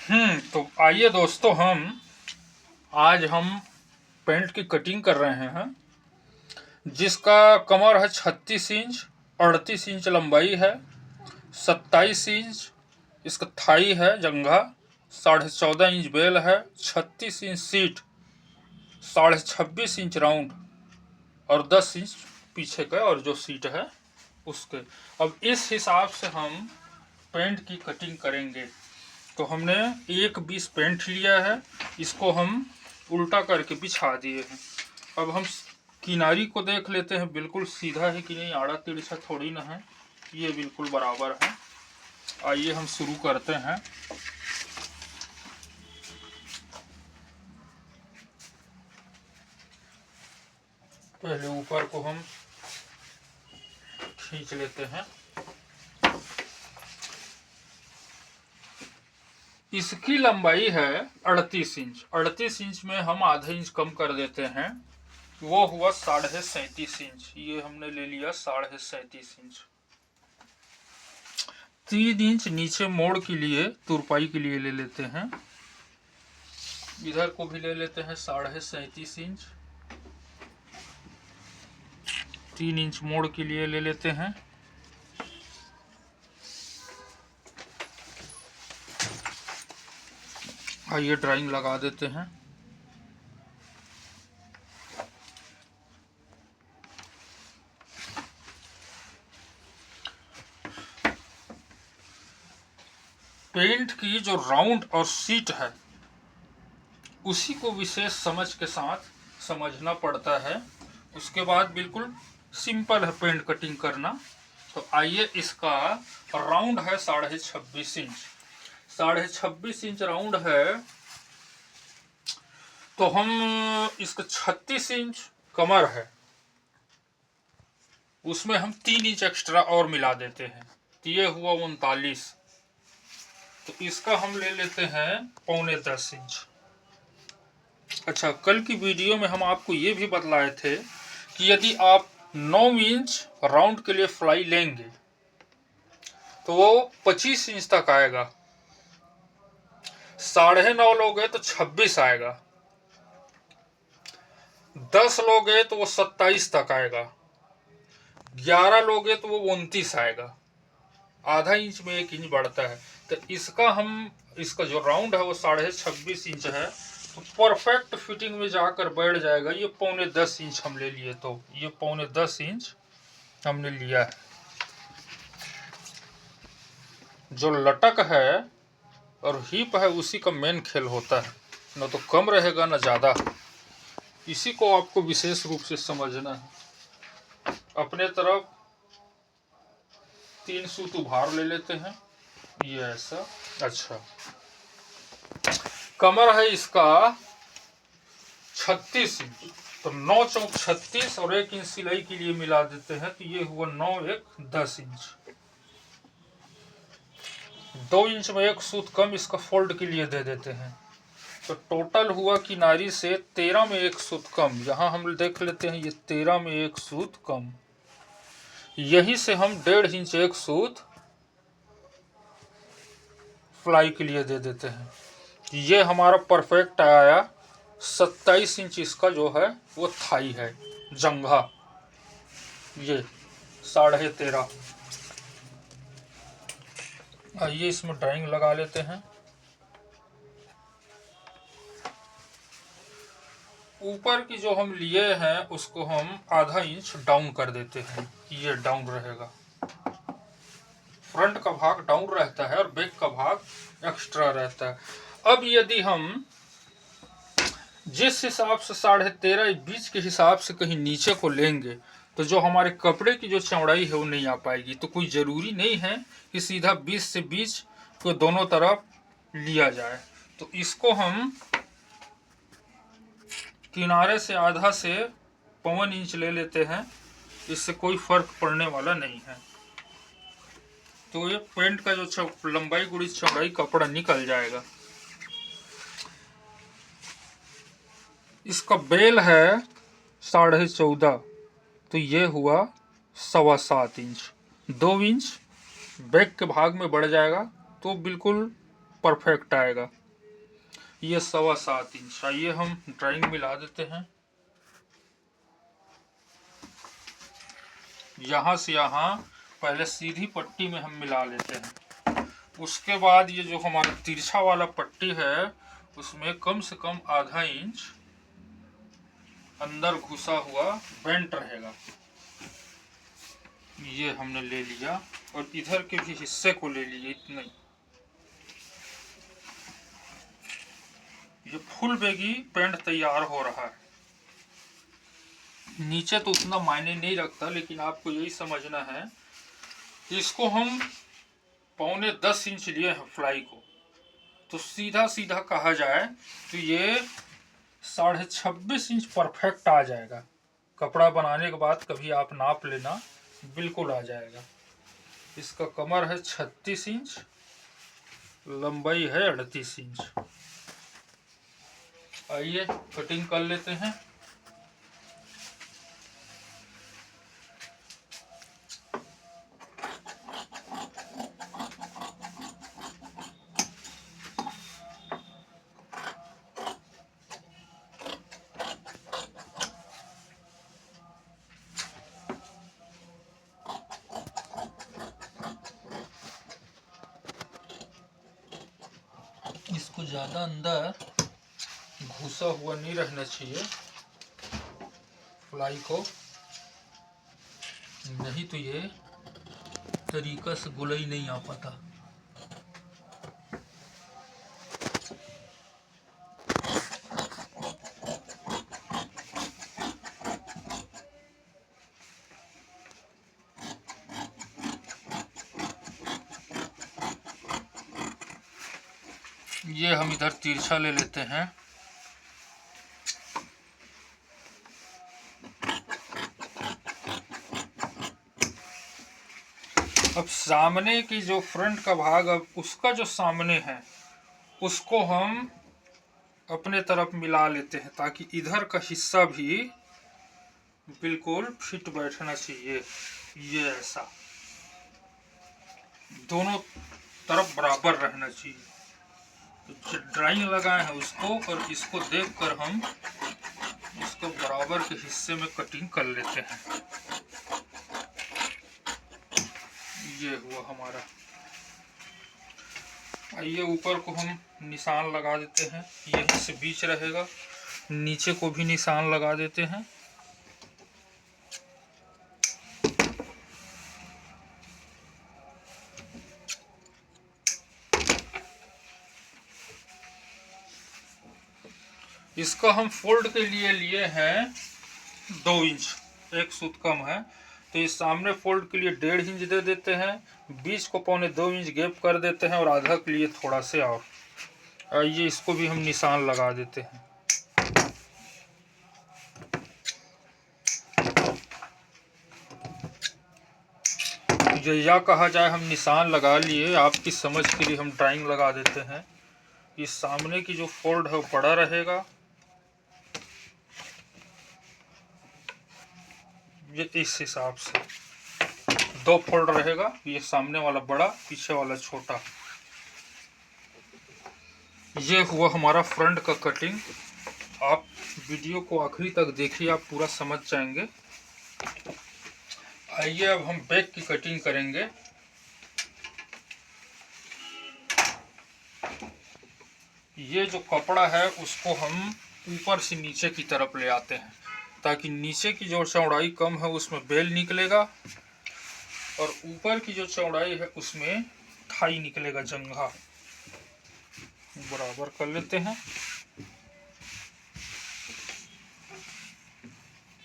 तो आइए दोस्तों, आज हम पेंट की कटिंग कर रहे हैं, जिसका कमर है 36 इंच, 38 इंच लंबाई है, 27 इंच इसका थाई है जंघा, 14.5 इंच बेल है, 36 इंच सीट, 26.5 इंच राउंड और 10 इंच पीछे का और जो सीट है उसके। अब इस हिसाब से हम पेंट की कटिंग करेंगे। तो हमने 1/20 पेंट लिया है, इसको हम उल्टा करके बिछा दिए हैं। अब हम किनारी को देख लेते हैं, बिल्कुल सीधा है कि नहीं, आड़ा तिरछा थोड़ी ना है, ये बिल्कुल बराबर है। आइए हम शुरू करते हैं। पहले ऊपर को हम खींच लेते हैं। इसकी लंबाई है 38 इंच। 38 इंच में हम आधा इंच कम कर देते हैं, वो हुआ 37.5 इंच। ये हमने ले लिया 37.5 इंच। 3 इंच नीचे मोड़ के लिए, तुरपाई के लिए ले लेते हैं। इधर को भी ले लेते हैं 37.5 इंच। 3 इंच मोड़ के लिए ले लेते हैं। आइए ड्राइंग लगा देते हैं। पेंट की जो राउंड और सीट है, उसी को विशेष समझ के साथ समझना पड़ता है। उसके बाद बिल्कुल सिंपल है पेंट कटिंग करना। तो आइए, इसका राउंड है 26.5 इंच। 26.5 इंच राउंड है, तो हम इसका 36 इंच कमर है, उसमें हम 3 इंच एक्स्ट्रा और मिला देते हैं, तो ये हुआ 39। तो इसका हम ले लेते हैं 9.25 इंच। अच्छा, कल की वीडियो में हम आपको ये भी बतलाए थे कि यदि आप 9 इंच राउंड के लिए फ्लाई लेंगे तो वो 25 इंच तक आएगा। 9.5 लोगे तो 26 आएगा। 10 लोगे तो वो 27 तक आएगा। 11 लोगे तो वो 29 आएगा। आधा इंच में 1 इंच बढ़ता है। तो इसका जो राउंड है वो 26.5 इंच है, तो परफेक्ट फिटिंग में जाकर बैठ जाएगा। ये 9.25 इंच हम ले लिए, तो ये 9.25 इंच हमने लिया है। जो लटक है और हिप है, उसी का मेन खेल होता है, न तो कम रहेगा न ज़्यादा। इसी को आपको विशेष रूप से समझना है। अपने तरफ 3 सूत उभार ले लेते हैं, ये ऐसा। अच्छा, कमर है इसका 36 इंच, तो 9 चौक 36 और 1 इंच सिलाई के लिए मिला देते हैं, तो ये हुआ 9 1 10 इंच। 2 इंच में 1 सूत कम इसका फोल्ड के लिए दे देते हैं, तो टोटल हुआ किनारी से 13 में 1 सूत कम। यहाँ हम देख लेते हैं, ये 13 में 1 सूत कम। यहीं से हम 1.5 इंच 1 सूत फ्लाई के लिए दे देते हैं। ये हमारा परफेक्ट आया। 27 इंच इसका जो है वो थाई है, जंघा, ये 13.5। आइए इसमें ड्राइंग लगा लेते हैं। ऊपर की जो हम लिए हैं उसको हम आधा इंच डाउन कर देते हैं, ये डाउन रहेगा। फ्रंट का भाग डाउन रहता है और बैक का भाग एक्स्ट्रा रहता है। अब यदि हम जिस हिसाब से 13.5 बीच के हिसाब से कहीं नीचे को लेंगे, तो जो हमारे कपड़े की जो चौड़ाई है वो नहीं आ पाएगी। तो कोई ज़रूरी नहीं है कि सीधा 20 से 20 को दोनों तरफ लिया जाए। तो इसको हम किनारे से आधा से 1.25 इंच ले लेते हैं, इससे कोई फर्क पड़ने वाला नहीं है। तो ये पेंट का जो लंबाई गुड़ी चौड़ाई कपड़ा निकल जाएगा। इसका बेल है 14.5, तो ये हुआ 7.25 इंच। 2 इंच बैक के भाग में बढ़ जाएगा, तो बिल्कुल परफेक्ट आएगा। ये 7.25 इंच। आइए हम ड्राइंग मिला देते हैं। यहाँ से यहाँ पहले सीधी पट्टी में हम मिला लेते हैं। उसके बाद ये जो हमारा तिरछा वाला पट्टी है उसमें कम से कम आधा इंच अंदर घुसा हुआ बेंट रहेगा। ये हमने ले लिया और इधर के भी हिस्से को ले लिए इतने। ये फुल बेगी पेंट तैयार हो रहा है। नीचे तो उतना मायने नहीं रखता, लेकिन आपको यही समझना है कि इसको हम 9.25 इंच लिए हैं फ्लाई को, तो सीधा सीधा कहा जाए तो ये 26.5 इंच परफेक्ट आ जाएगा। कपड़ा बनाने के बाद कभी आप नाप लेना, बिल्कुल आ जाएगा। इसका कमर है 36 इंच, लंबाई है 38 इंच। आइए कटिंग कर लेते हैं। इसको ज़्यादा अंदर घुसा हुआ नहीं रहना चाहिए फ्लाई को, नहीं तो ये तरीका से गोलाई नहीं आ पाता। ये हम इधर तिरछा ले लेते हैं। अब सामने की जो फ्रंट का भाग, अब उसका जो सामने है उसको हम अपने तरफ मिला लेते हैं, ताकि इधर का हिस्सा भी बिल्कुल फिट बैठना चाहिए। ये ऐसा दोनों तरफ बराबर रहना चाहिए। तो ड्राइंग लगाए हैं उसको, और इसको देखकर हम इसको बराबर के हिस्से में कटिंग कर लेते हैं। ये हुआ हमारा। आइए ऊपर को हम निशान लगा देते हैं, यहीं से बीच रहेगा। नीचे को भी निशान लगा देते हैं। इसका हम फोल्ड के लिए लिए हैं 2 इंच, एक सूत कम है, तो इस सामने फोल्ड के लिए 1.5 इंच दे देते हैं, बीच को 1.25 इंच गैप कर देते हैं, और आधा के लिए थोड़ा से और। आइए इसको भी हम निशान लगा देते हैं। जो या कहा जाए हम निशान लगा लिए, आपकी समझ के लिए हम ड्राइंग लगा देते हैं। इस सामने की जो फोल्ड है वो बड़ा रहेगा, ये इस हिसाब से 2 फोल्ड रहेगा, ये सामने वाला बड़ा, पीछे वाला छोटा। ये हुआ हमारा फ्रंट का कटिंग। आप वीडियो को आखिरी तक देखिए, आप पूरा समझ जाएंगे। आइए अब हम बैक की कटिंग करेंगे। ये जो कपड़ा है उसको हम ऊपर से नीचे की तरफ ले आते हैं, ताकि नीचे की जो चौड़ाई कम है उसमें बेल निकलेगा, और ऊपर की जो चौड़ाई है उसमें थाई निकलेगा, जंघा। बराबर कर लेते हैं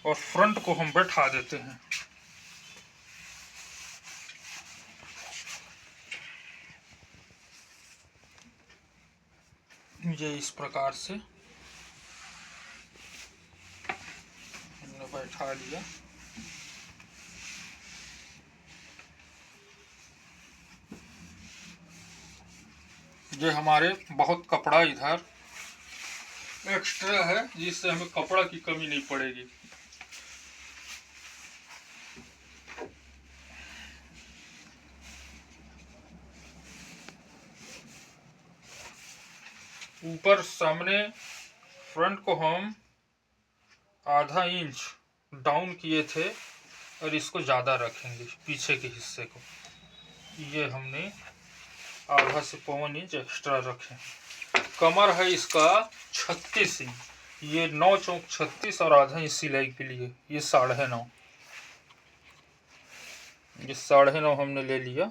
और फ्रंट को हम बैठा देते हैं। ये इस प्रकार से हमने बैठा लिया। ये हमारे बहुत कपड़ा इधर एक्स्ट्रा है, जिससे हमें कपड़ा की कमी नहीं पड़ेगी। ऊपर सामने फ्रंट को हम आधा इंच डाउन किए थे और इसको ज़्यादा रखेंगे पीछे के हिस्से को। ये हमने आधा से पौन इंच एक्स्ट्रा रखे। कमर है इसका 36 इंच, ये 9 चौक 36 और आधा इंच सिलाई के लिए ये 9.5, ये 9.5 हमने ले लिया।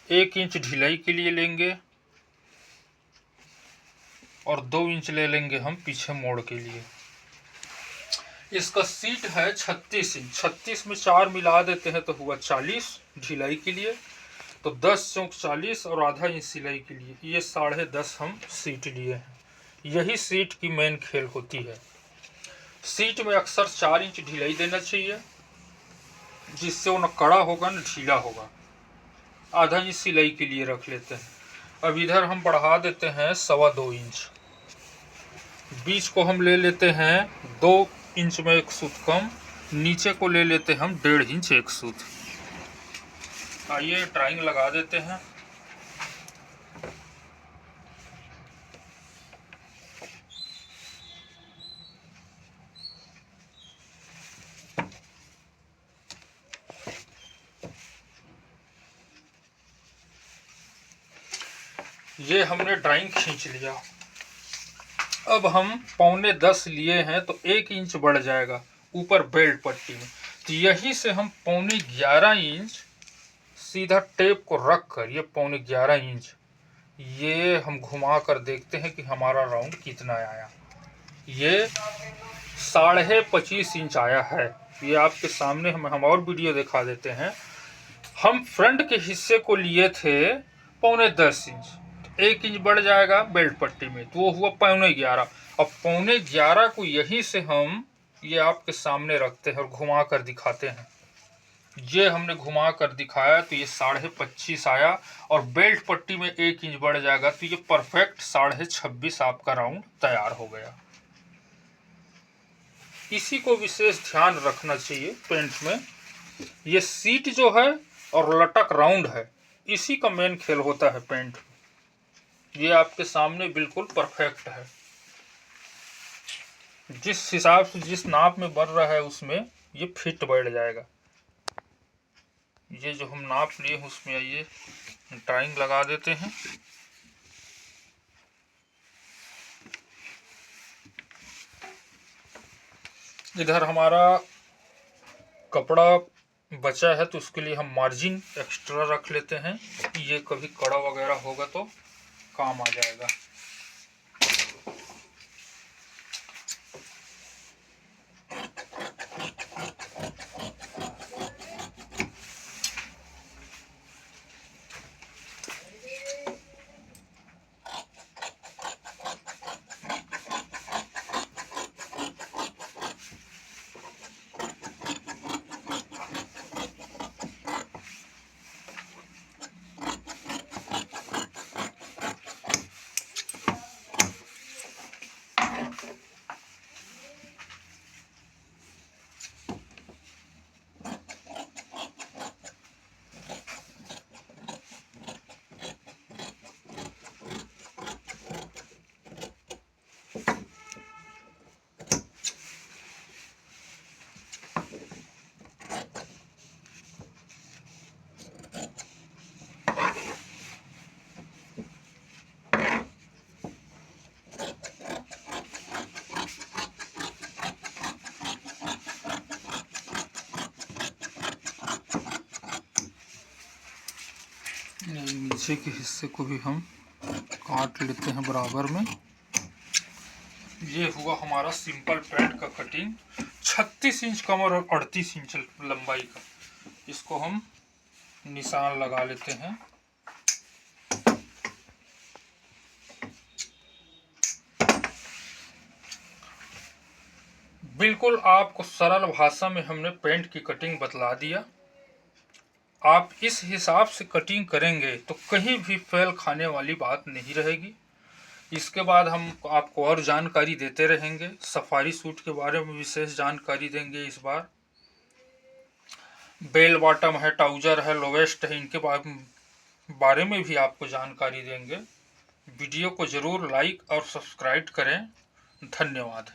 1 इंच ढिलाई के लिए लेंगे और 2 इंच ले लेंगे हम पीछे मोड़ के लिए। इसका सीट है 36 इंच, 36 में 4 मिला देते हैं तो हुआ 40 ढिलाई के लिए, तो 10 चौक 40 और आधा इंच सिलाई के लिए ये 10.5 हम सीट लिए हैं। यही सीट की मेन खेल होती है। सीट में अक्सर 4 इंच ढिलाई देना चाहिए, जिससे वो न कड़ा होगा न ढीला होगा। आधा इंच सिलाई के लिए रख लेते हैं। अब इधर हम बढ़ा देते हैं 2.25 इंच। बीच को हम ले लेते हैं 2 इंच में 1 सूत कम, नीचे को ले लेते हैं हम 1.5 इंच 1 सूत। आइए ड्राइंग लगा देते हैं। ये हमने ड्राइंग खींच लिया। अब हम 9.25 लिए हैं तो 1 इंच बढ़ जाएगा ऊपर बेल्ट पट्टी में, तो यहीं से हम 11.25 इंच सीधा टेप को रख कर ये 11.25 इंच ये हम घुमा कर देखते हैं कि हमारा राउंड कितना आया। ये 25.5 इंच आया है। ये आपके सामने हम और वीडियो दिखा देते हैं। हम फ्रंट के हिस्से को लिए थे 9.10 इंच, 1 इंच बढ़ जाएगा बेल्ट पट्टी में तो वो हुआ 11.25। अब 11.25 को यहीं से हम ये आपके सामने रखते हैं और घुमा कर दिखाते हैं। ये हमने घुमा कर दिखाया तो ये 25.5 आया और बेल्ट पट्टी में 1 इंच बढ़ जाएगा तो ये परफेक्ट 26.5 आपका राउंड तैयार हो गया। इसी को विशेष ध्यान रखना चाहिए पेंट में। ये सीट जो है और लटक राउंड है, इसी का मेन खेल होता है पेंट। ये आपके सामने बिल्कुल परफेक्ट है। जिस हिसाब से जिस नाप में बढ़ रहा है उसमें ये फिट बैठ जाएगा। ये जो हम नाप लिए उसमें आइए ड्राइंग लगा देते हैं। इधर हमारा कपड़ा बचा है तो उसके लिए हम मार्जिन एक्स्ट्रा रख लेते हैं, ये कभी कड़ा वगैरह होगा तो काम आ जाएगा। नीचे के हिस्से को भी हम काट लेते हैं बराबर में। ये हुआ हमारा सिंपल पैंट का कटिंग, 36 इंच कमर और 38 इंच लंबाई का। इसको हम निशान लगा लेते हैं। बिल्कुल आपको सरल भाषा में हमने पैंट की कटिंग बतला दिया। आप इस हिसाब से कटिंग करेंगे तो कहीं भी फेल खाने वाली बात नहीं रहेगी। इसके बाद हम आपको और जानकारी देते रहेंगे। सफारी सूट के बारे में विशेष जानकारी देंगे इस बार। बेल बॉटम है, ट्राउजर है, लोवेस्ट है, इनके बारे में भी आपको जानकारी देंगे। वीडियो को ज़रूर लाइक और सब्सक्राइब करें। धन्यवाद।